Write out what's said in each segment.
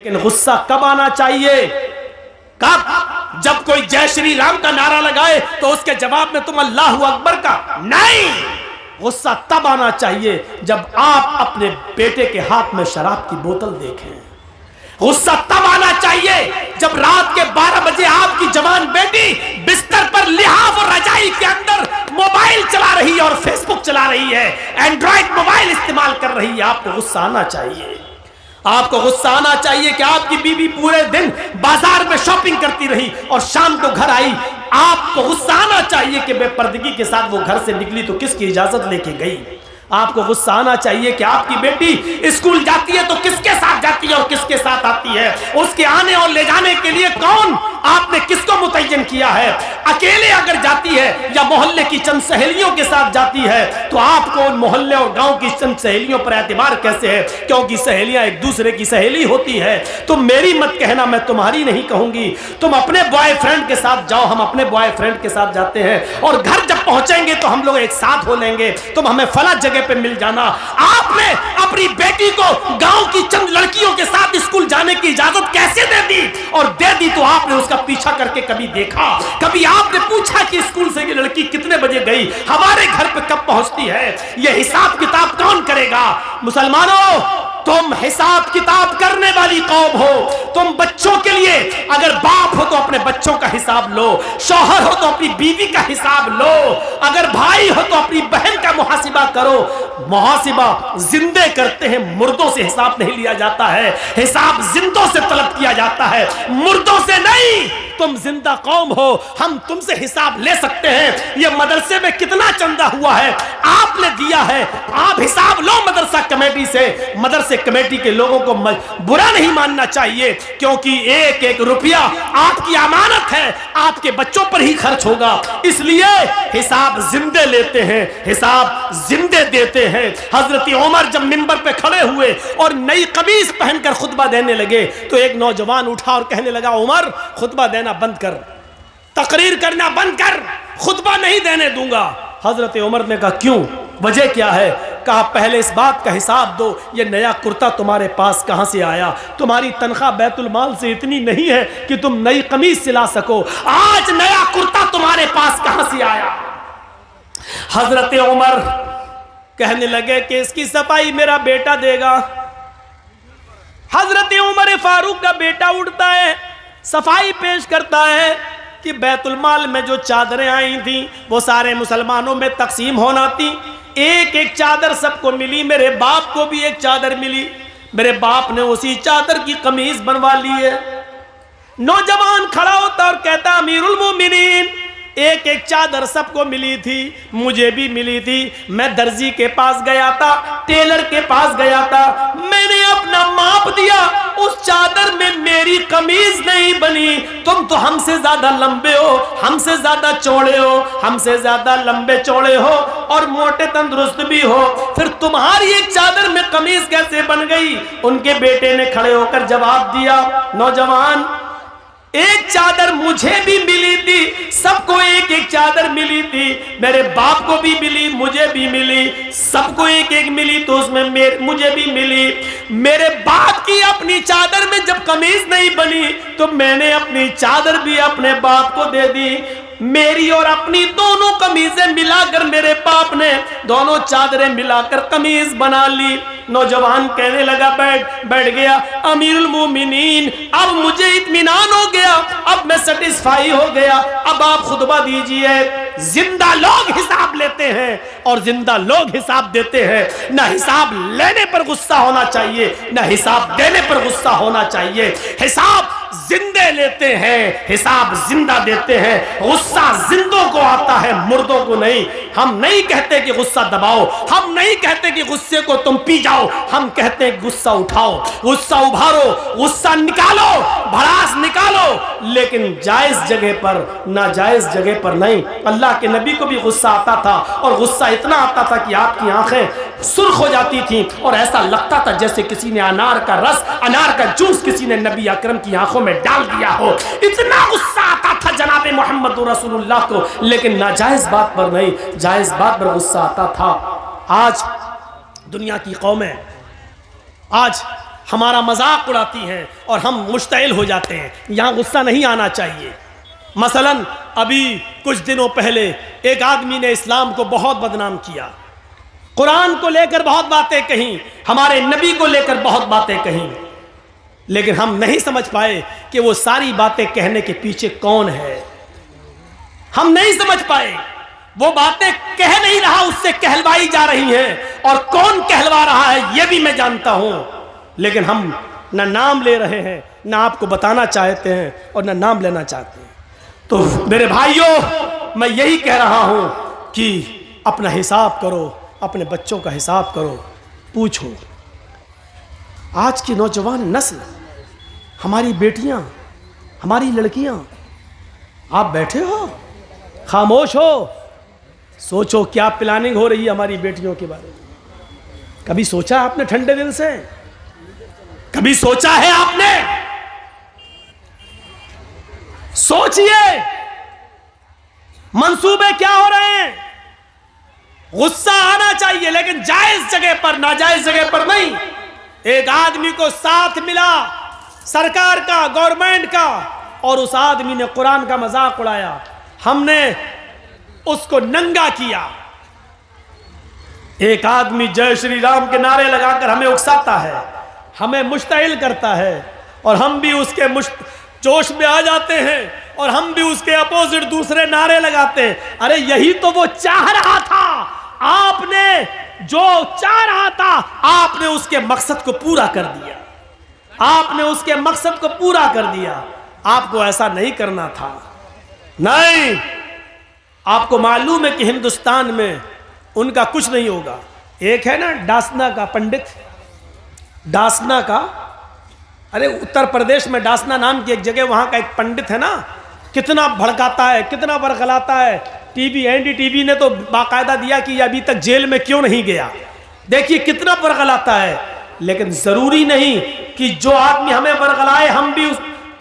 लेकिन गुस्सा कब आना चाहिए? कब? जब कोई जय श्री राम का नारा लगाए तो उसके जवाब में तुम अल्लाहू अकबर का नहीं। गुस्सा तब आना चाहिए जब आप अपने बेटे के हाथ में शराब की बोतल देखें। गुस्सा तब आना चाहिए जब रात के 12 बजे आपकी जवान बेटी बिस्तर पर लिहाफ और रजाई के अंदर मोबाइल चला रही है और फेसबुक चला रही है, एंड्रॉइड मोबाइल इस्तेमाल कर रही है। आपको गुस्सा आना चाहिए। आपको गुस्सा आना चाहिए कि आपकी बीवी पूरे दिन बाजार में शॉपिंग करती रही और शाम को घर आई। आपको गुस्सा आना चाहिए कि बेपर्दगी के साथ वो घर से निकली तो किसकी इजाजत लेके गई। आपको गुस्सा आना चाहिए कि आपकी बेटी स्कूल जाती है तो किसके साथ जाती है और किसके साथ आती है। उसके आने और ले जाने के लिए कौन, आपने किसको मुतय्यन किया है। अकेले अगर जाती है या मोहल्ले की चंद सहेलियों के साथ जाती है तो आपको उन मोहल्ले और गांव की चंद सहेलियों पर एतबार कैसे है? क्योंकि सहेलियां एक दूसरे की सहेली होती है। तुम मेरी मत कहना, मैं तुम्हारी नहीं कहूंगी। तुम अपने बॉयफ्रेंड के साथ जाओ, हम अपने बॉयफ्रेंड के साथ जाते हैं और घर जब पहुंचेंगे तो हम लोग एक साथ हो लेंगे। तुम हमें फला जगह पे मिल जाना। आपने अपनी बेटी को गांव की चंद लड़कियों के साथ स्कूल जाने की इजाजत कैसे दे दी? और दे दी तो आपने उसका पीछा करके कभी देखा? कभी आपने पूछा कि स्कूल से ये लड़की कितने बजे गई, हमारे घर पे कब पहुंचती है? ये हिसाब किताब कौन करेगा? मुसलमानों, तुम हिसाब किताब करने वाली कौम हो। तुम बच्चों के लिए अगर बाप हो तो अपने बच्चों का हिसाब लो, शौहर हो तो अपनी बीवी का हिसाब लो, अगर भाई हो तो अपनी बहन का मुहासिबा करो। मुहासिबा जिंदे करते हैं, मुर्दों से हिसाब नहीं लिया जाता है। हिसाब जिंदों से तलब किया जाता है, मुर्दों से नहीं। तुम जिंदा कौम हो, हम तुमसे हिसाब ले सकते हैं। ये मदरसे में कितना चंदा हुआ है आपने दिया है, आप हिसाब लो मदरसा कमेटी से। मदरसे कमेटी के लोगों को बुरा नहीं मानना चाहिए, क्योंकि एक एक रुपया आपकी अमानत है, आपके बच्चों पर ही खर्च होगा। इसलिए हिसाब जिंदे लेते हैं, हिसाब जिंदे देते हैं। हजरत उमर जब मिंबर पे खड़े हुए और नई कमीज पहनकर खुतबा देने लगे तो एक नौजवान उठा और कहने लगा, उमर खुतबा देना बंद कर, तकरीर करना बंद कर, खुतबा नहीं देने दूंगा। हजरत उमर ने कहा, क्यों, वजह क्या है? कहा, पहले इस बात का हिसाब दो, ये नया कुर्ता तुम्हारे पास कहां से आया? तुम्हारी तनख्वाह बैतुल माल से इतनी नहीं है कि तुम नई कमीज सिला सको। आज नया कुर्ता तुम्हारे पास कहां से आया? हजरत उमर कहने लगे कि इसकी सफाई मेरा बेटा देगा। हजरत उमर फारूक का बेटा उठता है, सफाई पेश करता है कि बैतुल माल में जो चादरें आई थी वो सारे मुसलमानों में तकसीम होना थी। एक एक चादर सबको मिली, मेरे बाप को भी एक चादर मिली। मेरे बाप ने उसी चादर की कमीज बनवा ली है। नौजवान खड़ा होता और कहता, अमीरुल मोमिनीन, एक एक चादर सबको मिली थी, मुझे भी मिली थी। मैं दर्जी के पास गया था, टेलर के पास गया था, मैंने अपना माप दिया, उस चादर में मेरी कमीज नहीं बनी। तुम तो हमसे ज्यादा लंबे हो, हमसे ज्यादा चौड़े हो, हमसे ज्यादा लंबे चौड़े हो और मोटे तंदुरुस्त भी हो, फिर तुम्हारी एक चादर में कमीज कैसे बन गई? उनके बेटे ने खड़े होकर जवाब दिया, नौजवान, एक चादर मुझे भी मिली थी, सबको एक एक चादर मिली थी, मेरे बाप को भी मिली, मुझे भी मिली, सबको एक एक मिली तो उसमें मुझे भी मिली। मेरे बाप की अपनी चादर में जब कमीज नहीं बनी तो मैंने अपनी चादर भी अपने बाप को दे दी। मेरी और अपनी दोनों कमीजें मिलाकर मेरे बाप ने दोनों चादरें मिलाकर कमीज बना ली। नौजवान कहने लगा, बैठ गया, अमीरुल मोमिनीन, अब मुझे इत्मीनान हो गया, अब मैं सेटिस्फाई हो गया, अब आप खुतबा दीजिए। जिंदा लोग हिसाब लेते हैं और जिंदा लोग हिसाब देते हैं। ना हिसाब लेने पर गुस्सा होना चाहिए, ना हिसाब देने पर गुस्सा होना चाहिए। हिसाब जिंदे लेते हैं, हिसाब जिंदा देते हैं। गुस्सा जिंदों को आता है, मुर्दों को नहीं। हम नहीं कहते कि गुस्सा दबाओ, हम नहीं कहते कि गुस्से को तुम पी जाओ, हम कहते हैं गुस्सा उठाओ, गुस्सा उभारो, गुस्सा निकालो, भड़ास निकालो, लेकिन जायज जगह पर, नाजायज जगह पर नहीं। अल्लाह के नबी को भी गुस्सा आता था और गुस्सा इतना आता था कि आपकी आंखें सुर्ख हो जाती थी और ऐसा लगता था जैसे किसी ने अनार का रस, अनार का जूस किसी ने नबी अकरम की आंखों में डाल दिया हो। इतना गुस्सा आता था जनाबे मोहम्मद रसूलुल्लाह को, लेकिन नाजायज बात पर नहीं, जायज बात पर गुस्सा आता था। आज दुनिया की कौमें, आज हमारा मजाक उड़ाती हैं और हम मुश्तइल हो जाते हैं। यहाँ गुस्सा नहीं आना चाहिए। मसलन अभी कुछ दिनों पहले एक आदमी ने इस्लाम को बहुत बदनाम किया, कुरान को लेकर बहुत बातें कहीं, हमारे नबी को लेकर बहुत बातें कहीं, लेकिन हम नहीं समझ पाए कि वो सारी बातें कहने के पीछे कौन है। हम नहीं समझ पाए, वो बातें कह नहीं रहा, उससे कहलवाई जा रही हैं, और कौन कहलवा रहा है ये भी मैं जानता हूं, लेकिन हम न नाम ले रहे हैं, न आपको बताना चाहते हैं और न नाम लेना चाहते हैं। तो मेरे भाइयों, मैं यही कह रहा हूं कि अपना हिसाब करो, अपने बच्चों का हिसाब करो, पूछो। आज की नौजवान नस्ल, हमारी बेटियां, हमारी लड़कियां, आप बैठे हो, खामोश हो, सोचो क्या प्लानिंग हो रही है हमारी बेटियों के बारे में। कभी सोचा आपने ठंडे दिल से? कभी सोचा है आपने? सोचिए मंसूबे क्या हो रहे हैं। गुस्सा आना चाहिए, लेकिन जायज जगह पर, नाजायज जगह पर नहीं। एक आदमी को साथ मिला सरकार का, गवर्नमेंट का, और उस आदमी ने कुरान का मजाक उड़ाया, हमने उसको नंगा किया। एक आदमी जय श्री राम के नारे लगाकर हमें उकसाता है, हमें मुश्तइल करता है, और हम भी उसके जोश में आ जाते हैं और हम भी उसके अपोजिट दूसरे नारे लगाते हैं। अरे यही तो वो चाह रहा था, आपने जो चाह रहा था, आपने उसके मकसद को पूरा कर दिया, आपने उसके मकसद को पूरा कर दिया। आपको ऐसा नहीं करना था। नहीं, आपको मालूम है कि हिंदुस्तान में उनका कुछ नहीं होगा। एक है ना डासना का पंडित, डासना का, अरे उत्तर प्रदेश में डासना नाम की एक जगह, वहां का एक पंडित है ना, कितना भड़काता है, कितना बरगलाता है। टीवी, एनडीटीवी ने तो बाकायदा दिया कि अभी तक जेल में क्यों नहीं गया। देखिए कितना बरगलाता है, लेकिन जरूरी नहीं कि जो आदमी हमें बरगलाए हम भी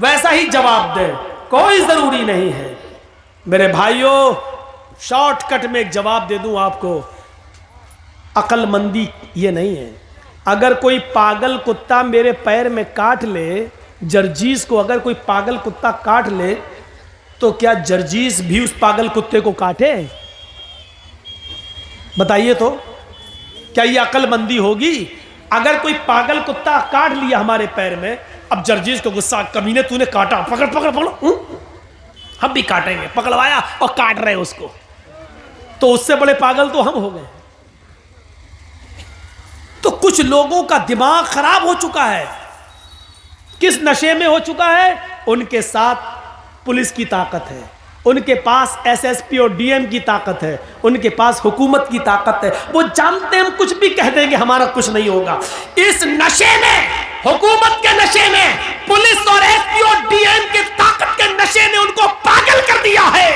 वैसा ही जवाब दें, कोई जरूरी नहीं है। मेरे भाइयों, शॉर्टकट में एक जवाब दे दूं आपको, अक्लमंदी ये नहीं है। अगर कोई पागल कुत्ता मेरे पैर में काट ले, जर्जीस को अगर कोई पागल कुत्ता काट ले, तो क्या जर्जीस भी उस पागल कुत्ते को काटे? बताइए तो, क्या ये अक्लमंदी होगी? अगर कोई पागल कुत्ता काट लिया हमारे पैर में, अब जर्जीस को गुस्सा, कमीने तूने काटा, पकड़ पकड़ पकड़, हम भी काटेंगे, पकड़वाया और काट रहे उसको, तो उससे बड़े पागल तो हम हो गए। तो कुछ लोगों का दिमाग खराब हो चुका है। किस नशे में हो चुका है? उनके साथ पुलिस की ताकत है, उनके पास एसएसपी और डीएम की ताकत है, उनके पास हुकूमत की ताकत है। वो जानते हैं हम कुछ भी कह देंगे हमारा कुछ नहीं होगा। इस नशे में, हुकूमत के नशे में, पुलिस और एसपी और डीएम की ताकत के नशे ने उनको पागल कर दिया है।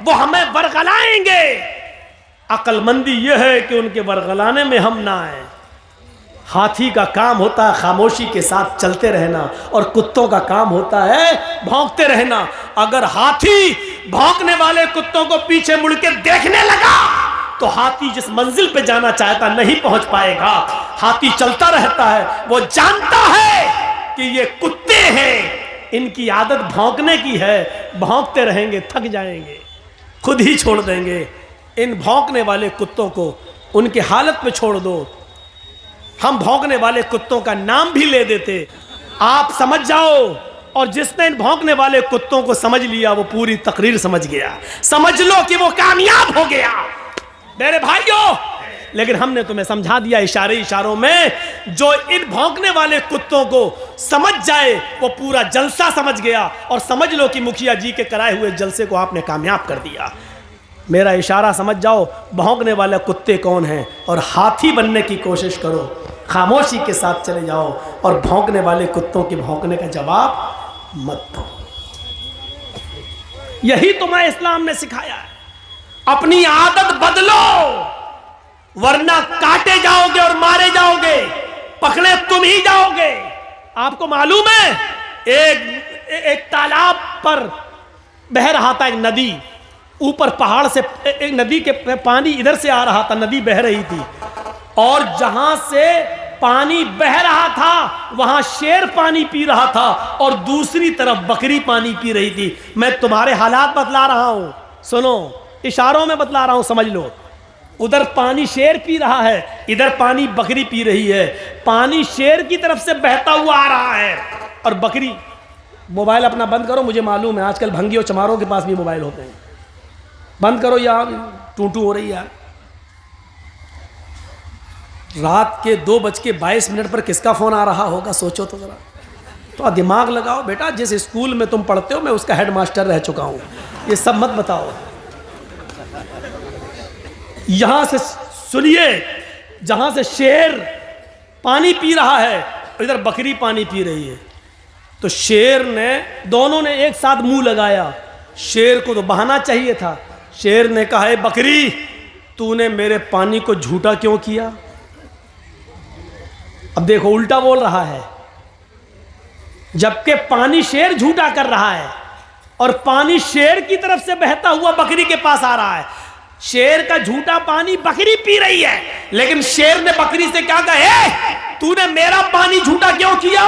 वो हमें बरगलाएंगे। अक्लमंदी यह है कि उनके बरगलाने में हम ना आए। हाथी का काम होता है खामोशी के साथ चलते रहना, और कुत्तों का काम होता है भौंकते रहना। अगर हाथी भौंकने वाले कुत्तों को पीछे मुड़ के देखने लगा, तो हाथी जिस मंजिल पे जाना चाहता नहीं पहुंच पाएगा। हाथी चलता रहता है, वो जानता है कि ये कुत्ते हैं, इनकी आदत भौंकने की है, भौंकते रहेंगे, थक जाएंगे, खुद ही छोड़ देंगे। इन भौंकने वाले कुत्तों को उनकी हालत पे छोड़ दो। हम भौंकने वाले कुत्तों का नाम भी ले देते, आप समझ जाओ। और जिसने इन भौंकने वाले कुत्तों को समझ लिया, वो पूरी तकरीर समझ गया। समझ लो कि वो कामयाब हो गया मेरे भाइयों। लेकिन हमने तुम्हें समझा दिया इशारों में। जो इन भौंकने वाले कुत्तों को समझ जाए, वो पूरा जलसा समझ गया। और समझ लो कि मुखिया जी के कराए हुए जलसे को आपने कामयाब कर दिया। मेरा इशारा समझ जाओ, भौंकने वाले कुत्ते कौन हैं, और हाथी बनने की कोशिश करो। खामोशी के साथ चले जाओ और भौंकने वाले कुत्तों के भौंकने का जवाब मत दो। यही तुम्हें इस्लाम ने सिखाया है। अपनी आदत बदलो, वरना काटे जाओगे और मारे जाओगे, पकड़े तुम ही जाओगे। आपको मालूम है, एक तालाब पर बह रहा था एक नदी, ऊपर पहाड़ से एक नदी के पानी इधर से आ रहा था, नदी बह रही थी, और जहां से पानी बह रहा था, वहां शेर पानी पी रहा था और दूसरी तरफ बकरी पानी पी रही थी। मैं तुम्हारे हालात बतला रहा हूं, सुनो, इशारों में बतला रहा हूं, समझ लो। उधर पानी शेर पी रहा है, इधर पानी बकरी पी रही है। पानी शेर की तरफ से बहता हुआ आ रहा है और बकरी। मोबाइल अपना बंद करो, मुझे मालूम है आजकल भंगियों चमारों के पास भी मोबाइल होते हैं। बंद करो यार, टूटू हो रही यार। रात के 2:22 पर किसका फोन आ रहा होगा, सोचो तो जरा। तो दिमाग लगाओ बेटा, जिस स्कूल में तुम पढ़ते हो मैं उसका हेडमास्टर रह चुका हूं, ये सब मत बताओ। यहां से सुनिए, जहां से शेर पानी पी रहा है इधर बकरी पानी पी रही है। तो शेर ने, दोनों ने एक साथ मुंह लगाया। शेर को तो बहाना चाहिए था। शेर ने कहा, बकरी तूने मेरे पानी को झूठा क्यों किया? अब देखो उल्टा बोल रहा है, जबकि पानी शेर झूठा कर रहा है और पानी शेर की तरफ से बहता हुआ बकरी के पास आ रहा है। शेर का झूठा पानी बकरी पी रही है, लेकिन शेर ने बकरी से क्या कहा, तूने मेरा पानी झूठा क्यों किया?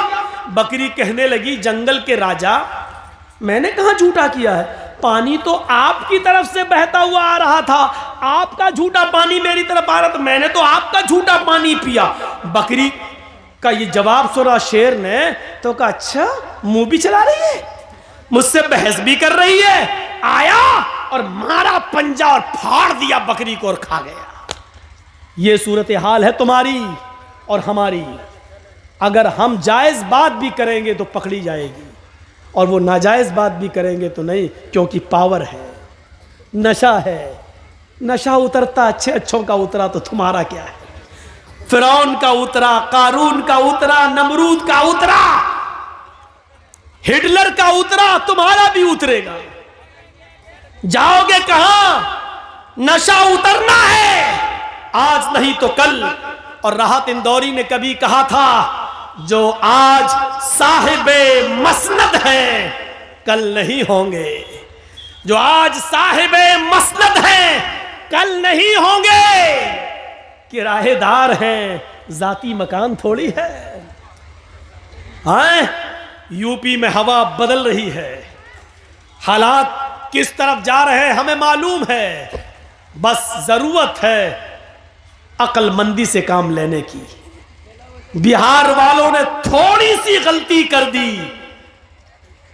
बकरी कहने लगी, जंगल के राजा, मैंने कहां झूठा किया है? पानी तो आपकी तरफ से बहता हुआ आ रहा था, आपका झूठा पानी मेरी तरफ आ रहा था, मैंने तो आपका झूठा पानी पिया। बकरी का ये जवाब सुना शेर ने तो कहा, अच्छा मुंह भी चला रही है, मुझसे बहस भी कर रही है। आया और मारा पंजा और फाड़ दिया बकरी को और खा गया। ये सूरत हाल है तुम्हारी और हमारी। अगर हम जायज बात भी करेंगे तो पकड़ी जाएगी और वो नाजायज बात भी करेंगे तो नहीं, क्योंकि पावर है, नशा है। नशा उतरता अच्छे अच्छों का उतरा तो तुम्हारा क्या है? फिरौन का उतरा, कारून का उतरा, नमरूद का उतरा, हिटलर का उतरा, तुम्हारा भी उतरेगा। जाओगे कहां? नशा उतरना है, आज नहीं तो कल। और राहत इंदौरी ने कभी कहा था, जो आज साहिबे मसनद हैं कल नहीं होंगे। जो आज साहिबे मसनद हैं कल नहीं होंगे। किराएदार हैं, जाती मकान थोड़ी है। हाँ, यूपी में हवा बदल रही है, हालात किस तरफ जा रहे हैं हमें मालूम है। बस जरूरत है अक्लमंदी से काम लेने की। बिहार वालों ने थोड़ी सी गलती कर दी,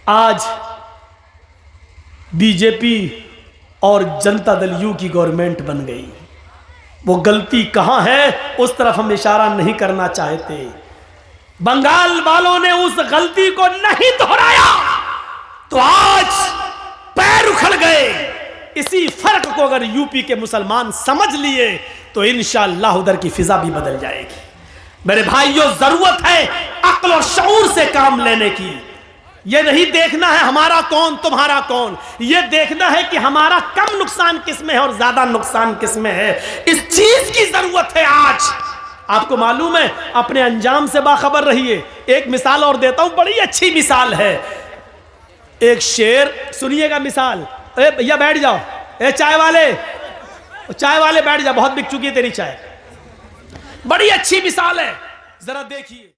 आज बीजेपी और जनता दल यू की गवर्नमेंट बन गई। वो गलती कहां है उस तरफ हम इशारा नहीं करना चाहते। बंगाल वालों ने उस गलती को नहीं दोहराया तो आज पैर उखड़ गए। इसी फर्क को अगर यूपी के मुसलमान समझ लिए तो इंशाअल्लाह उधर की फिजा भी बदल जाएगी। मेरे भाइयों, जरूरत है अक्ल और शऊर से काम लेने की। यह नहीं देखना है हमारा कौन तुम्हारा कौन, यह देखना है कि हमारा कम नुकसान किसमें है और ज्यादा नुकसान किसमें है। इस चीज की जरूरत है आज। आपको मालूम है, अपने अंजाम से बाखबर रहिए। एक मिसाल और देता हूं, बड़ी अच्छी मिसाल है। एक शेर, सुनिएगा मिसाल। ए भैया बैठ जाओ, ए चाय वाले बैठ जाओ, बहुत बिक चुकी है तेरी चाय। बड़ी अच्छी मिसाल है, जरा देखिए।